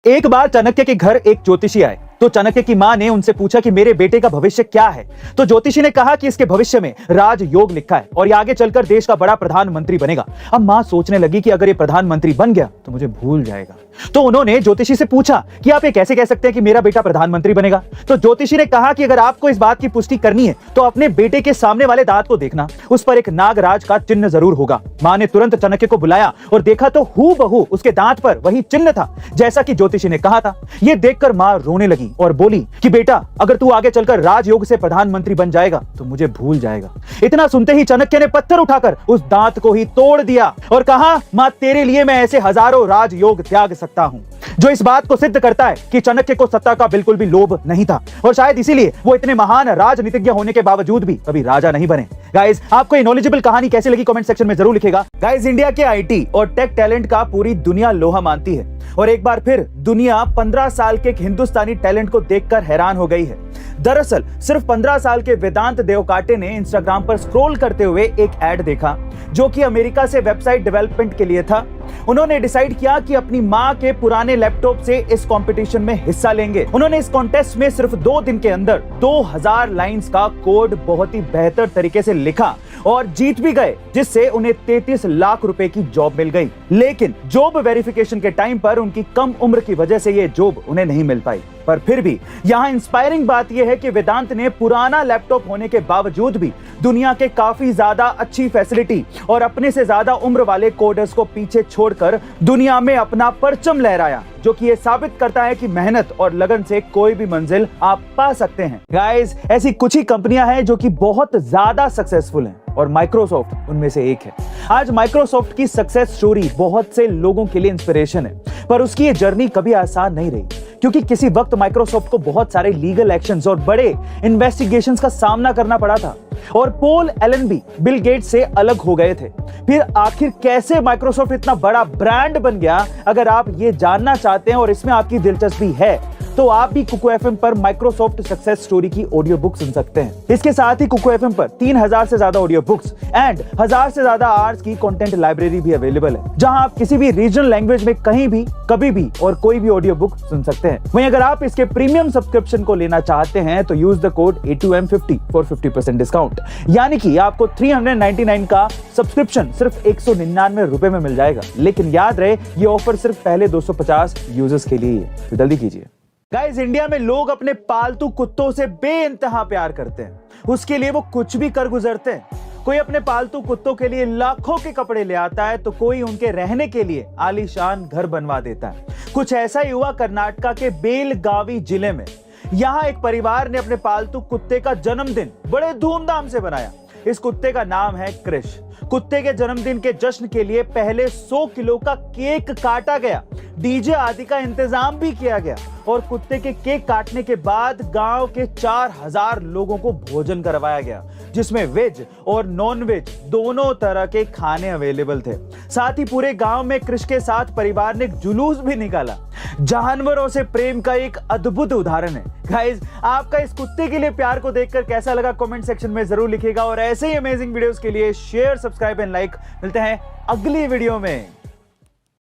एक बार चाणक्य के घर एक ज्योतिषी आए तो चाणक्य की मां ने उनसे पूछा कि मेरे बेटे का भविष्य क्या है। तो ज्योतिषी ने कहा कि इसके भविष्य में राजयोग लिखा है और ये आगे चलकर देश का बड़ा प्रधानमंत्री बनेगा। अब मां सोचने लगी कि अगर ये प्रधानमंत्री बन गया तो मुझे भूल जाएगा। तो उन्होंने ज्योतिषी से पूछा कि आप ये कैसे कह सकते हैं कि मेरा बेटा प्रधानमंत्री बनेगा। तो ज्योतिषी ने कहा कि अगर आपको इस बात की पुष्टि करनी है तो अपने बेटे के सामने वाले दांत को देखना, उस पर एक नागराज का चिन्ह जरूर होगा। मां ने तुरंत चाणक्य को बुलाया और देखा तो हूबहू उसके दांत पर वही चिन्ह था जैसा कि ज्योतिषी ने कहा था। ये देखकर मां रोने लगी और बोली कि बेटा, अगर तू आगे चलकर राजयोग से प्रधानमंत्री बन जाएगा तो मुझे भूल जाएगा। इतना सुनते ही चाणक्य ने पत्थर उठाकर उस दांत को ही तोड़ दिया और कहा, मां तेरे लिए मैं ऐसे हजारों राजयोग त्याग सकता हूं। जो इस बात को सिद्ध करता है कि चाणक्य को सत्ता का बिल्कुल भी लोभ नहीं था और शायद इसीलिए वो इतने महान राजनीतिज्ञ होने के बावजूद भी कभी राजा नहीं बने। गाइस, आपको ये नॉलेजेबल कहानी कैसी लगी कमेंट सेक्शन में जरूर लिखेगा। गाइस, इंडिया के आईटी और टेक टैलेंट का पूरी दुनिया लोहा मानती है और एक बार फिर दुनिया 15 साल के एक हिंदुस्तानी टैलेंट को देखकर हैरान हो गई है। दरअसल सिर्फ 15 साल के वेदांत देवकाटे ने इंस्टाग्राम पर स्क्रॉल करते हुए एक ऐड देखा जो कि अमेरिका से वेबसाइट डेवलपमेंट के लिए था। उन्होंने डिसाइड किया कि अपनी मां के पुराने लैपटॉप से इस कंपटीशन में हिस्सा लेंगे। उन्होंने इस कॉन्टेस्ट में सिर्फ 2 दिन के अंदर 2000 लाइंस का कोड बहुत ही बेहतर तरीके से लिखा और जीत भी गए, जिससे उन्हें 33 लाख रुपए की जॉब मिल गई। लेकिन जॉब वेरिफिकेशन के टाइम पर उनकी कम उम्र की वजह से ये जॉब उन्हें नहीं मिल पाई। पर फिर भी यहाँ इंस्पायरिंग बात यह है कि वेदांत ने पुराना लैपटॉप होने के बावजूद भी दुनिया के काफी ज्यादा अच्छी फैसिलिटी और अपने से ज्यादा उम्र वाले कोडर्स को पीछे छोड़कर दुनिया में अपना परचम लहराया, जो कि ये साबित करता है कि मेहनत और लगन से कोई भी मंजिल आप पा सकते हैं। गाइस, ऐसी कुछ ही कंपनियां हैं जो कि बहुत ज्यादा सक्सेसफुल हैं और माइक्रोसॉफ्ट उनमें से एक है। आज माइक्रोसॉफ्ट की सक्सेस स्टोरी बहुत से लोगों के लिए इंस्पिरेशन है, पर उसकी ये जर्नी कभी आसान नहीं रही क्योंकि किसी वक्त माइक्रोसॉफ्ट को बहुत सारे लीगल एक्शंस और बड़े इन्वेस्टिगेशंस का सामना करना पड़ा था और पॉल एलन भी बिल गेट्स से अलग हो गए थे। फिर आखिर कैसे माइक्रोसॉफ्ट इतना बड़ा ब्रांड बन गया, अगर आप ये जानना चाहते हैं और इसमें आपकी दिलचस्पी है तो आप भी कुकू एफएम पर माइक्रोसॉफ्ट सक्सेस स्टोरी की ऑडियो बुक सुन सकते हैं। इसके साथ ही कुकू एफएम पर 3000 से ज्यादा ऑडियो बुक्स एंड 1000 से ज्यादा आवर्स की कंटेंट लाइब्रेरी भी अवेलेबल है, जहां आप किसी भी रीजनल लैंग्वेज में कहीं भी कभी भी और कोई भी ऑडियो बुक सुन सकते हैं। वहीं अगर आप इसके प्रीमियम सब्सक्रिप्शन को लेना चाहते हैं तो use the code A2M50 for 50% discount, यानी कि आपको 399 का सब्सक्रिप्शन सिर्फ 199 रुपए में मिल जाएगा। लेकिन याद रहे, ये ऑफर सिर्फ पहले 250 यूजर्स के लिए है, तो जल्दी कीजिए। गाइस, इंडिया में लोग अपने पालतू कुत्तों से बेइंतहा प्यार करते हैं, उसके लिए वो कुछ भी कर गुजरते हैं। कोई अपने पालतू कुत्तों के लिए लाखों के कपड़े ले आता है तो कोई उनके रहने के लिए आलीशान घर बनवा देता है। कुछ ऐसा ही हुआ कर्नाटका के बेलगावी जिले में। यहाँ एक परिवार ने अपने पालतू कुत्ते का जन्मदिन बड़े धूमधाम से बनाया। इस कुत्ते का नाम है क्रिश। कुत्ते के जन्मदिन के जश्न के लिए पहले 100 किलो का केक काटा गया, डीजे आदि का इंतजाम भी किया गया और कुत्ते के केक काटने के बाद गांव के 4000 लोगों को भोजन करवाया गया, जिसमें वेज और नॉन वेज दोनों तरह के खाने अवेलेबल थे। साथ ही पूरे गांव में क्रिश के साथ परिवार ने एक जुलूस भी निकाला। जानवरों से प्रेम का एक अद्भुत उदाहरण है। गाइस, आपका इस कुत्ते के लिए प्यार को देखकर कैसा लगा कमेंट सेक्शन में जरूर लिखिएगा और ऐसे ही अमेजिंग वीडियोस के लिए शेयर, सब्सक्राइब एंड लाइक। मिलते हैं अगली वीडियो में।